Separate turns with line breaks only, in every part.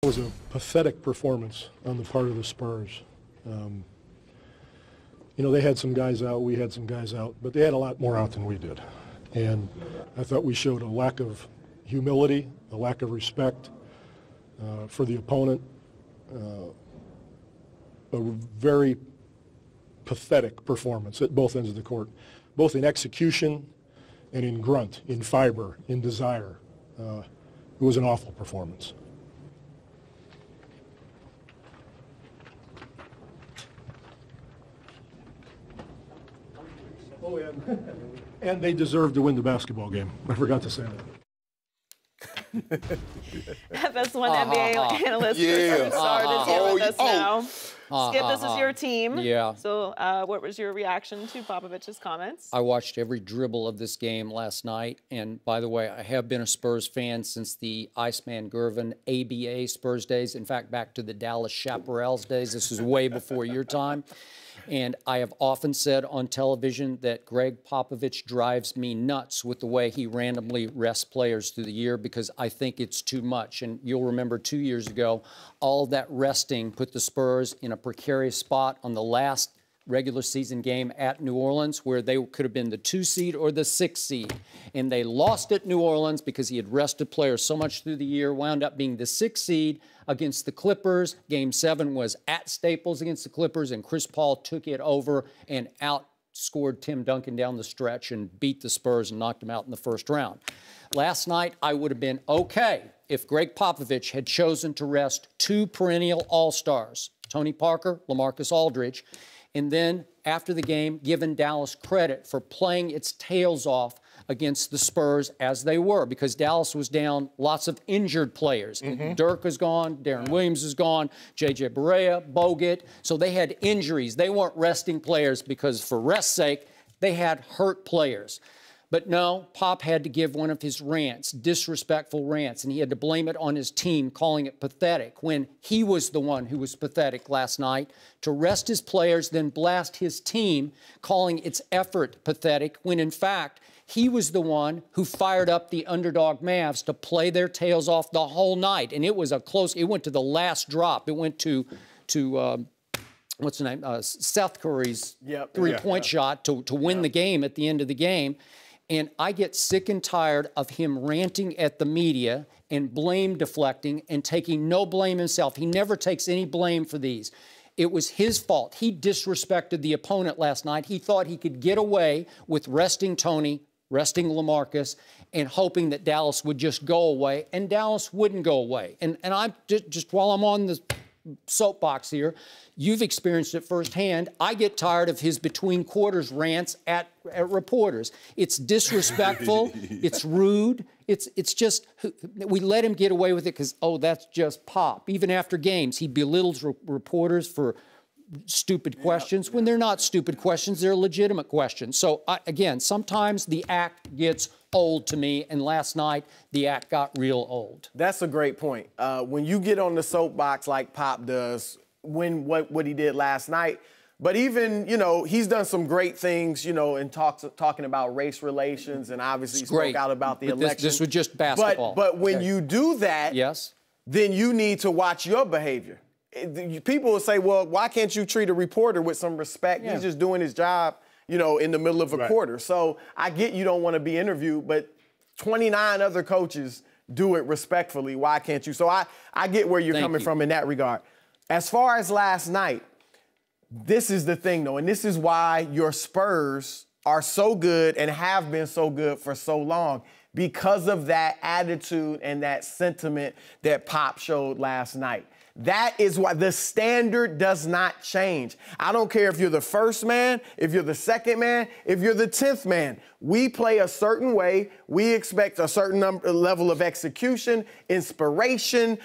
was a pathetic performance on the part of the Spurs. You know, they had some guys out, we had some guys out, but they had a lot more out than we did. And I thought we showed a lack of humility, a lack of respect for the opponent, a very pathetic performance at both ends of the court, both in execution and in grunt, in fiber, in desire. It was an awful performance. Oh, and they deserved to win the basketball game. I forgot to say that.
That's one NBA analyst, Chris Broussard, is here with us now. Skip, this is your team.
Yeah.
So what was your reaction to Popovich's comments?
I watched every dribble of this game last night. And by the way, I have been a Spurs fan since the Iceman Gervin ABA Spurs days. In fact, back to the Dallas Chaparrals days. This was way before your time. And I have often said on television that Gregg Popovich drives me nuts with the way he randomly rests players through the year, because I think it's too much. And you'll remember 2 years ago, all that resting put the Spurs in a precarious spot on the last regular season game at New Orleans, where they could have been the 2 seed or the 6 seed. And they lost at New Orleans because he had rested players so much through the year, wound up being the 6 seed against the Clippers. Game 7 was at Staples against the Clippers, and Chris Paul took it over and outscored Tim Duncan down the stretch and beat the Spurs and knocked them out in the first round. Last night, I would have been okay if Gregg Popovich had chosen to rest 2 perennial All-Stars, Tony Parker, LaMarcus Aldridge, and then, after the game, given Dallas credit for playing its tails off against the Spurs as they were, because Dallas was down lots of injured players. Dirk is gone, Darren Williams is gone, J.J. Barea, Bogut. So they had injuries. They weren't resting players because, for rest's sake, they had hurt players. But no, Pop had to give one of his rants, disrespectful rants, and he had to blame it on his team, calling it pathetic, when he was the one who was pathetic last night, to rest his players, then blast his team, calling its effort pathetic, when in fact, he was the one who fired up the underdog Mavs to play their tails off the whole night. And it was a close, it went to the last drop. It went to what's the name? Seth Curry's three-point shot to win the game at the end of the game. And I get sick and tired of him ranting at the media and blame deflecting and taking no blame himself. He never takes any blame for these. It was his fault. He disrespected the opponent last night. He thought he could get away with resting Tony, resting LaMarcus, and hoping that Dallas would just go away, and Dallas wouldn't go away. And I'm just while I'm on the soapbox here, you've experienced it firsthand. I get tired of his between quarters rants at reporters. It's disrespectful. It's rude. It's just, we let him get away with it because, oh, that's just Pop. Even after games, he belittles reporters for stupid questions when they're not stupid questions, they're legitimate questions. So again, sometimes the act gets old to me, and last night the act got real old.
That's a great point. When you get on the soapbox like Pop does, what he did last night, but even, you know, he's done some great things, you know, in talking about race relations, and obviously spoke out about the election.
This was just basketball.
But when you do that, then you need to watch your behavior. People will say, well, why can't you treat a reporter with some respect? He's just doing his job, you know, in the middle of a quarter. So I get you don't want to be interviewed, but 29 other coaches do it respectfully. Why can't you? So I get where you're coming from in that regard. As far as last night, this is the thing, though, and this is why your Spurs are so good and have been so good for so long, because of that attitude and that sentiment that Pop showed last night. That is why the standard does not change. I don't care if you're the first man, if you're the second man, if you're the 10th man. We play a certain way. We expect a certain level of execution, inspiration,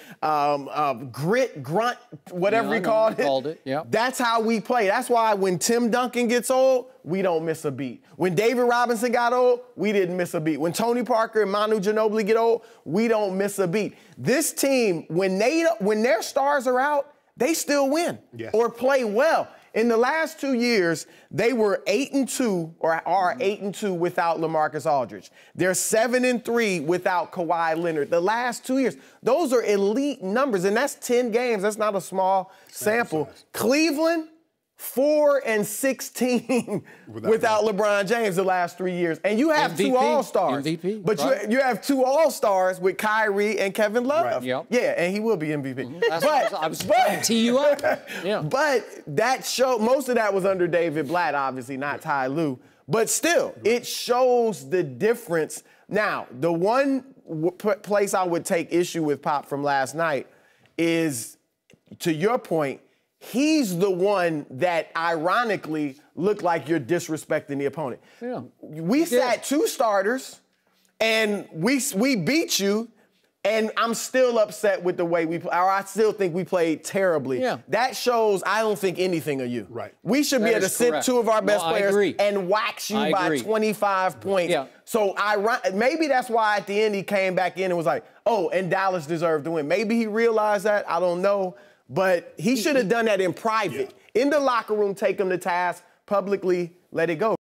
grit, grunt, whatever we called it. That's how we play. That's why when Tim Duncan gets old, we don't miss a beat. When David Robinson got old, we didn't miss a beat. When Tony Parker and Manu Ginobili get old, we don't miss a beat. This team, when their stars are out, they still win or play well. In the last 2 years, they were 8-2 or are 8-2 without LaMarcus Aldridge. They're 7-3 without Kawhi Leonard. The last 2 years, those are elite numbers, and that's 10 games. That's not a small sample. Cleveland, 4-16 without LeBron James the last 3 years. And you have
MVP,
2 All-Stars.
MVP,
but
right.
you have 2 All-Stars with Kyrie and Kevin Love.
Right.
Yep.
Yeah, and he will be MVP.
I was trying to tee you up. Yeah.
But that show, most of that was under David Blatt, obviously, not Ty Lue. But still, it shows the difference. Now, the one place I would take issue with Pop from last night is, to your point, he's the one that ironically looked like you're disrespecting the opponent.
Yeah.
We sat 2 starters and we beat you, and I'm still upset with the way we play, or I still think we played terribly.
Yeah.
That shows I don't think anything of you.
Right.
We should be able to sit 2 of our best players and wax you by 25 points.
Yeah.
So maybe that's why at the end he came back in and was like, oh, and Dallas deserved to win. Maybe he realized that. I don't know. But he should have done that in private. Yeah. In the locker room, take him to task, publicly let it go.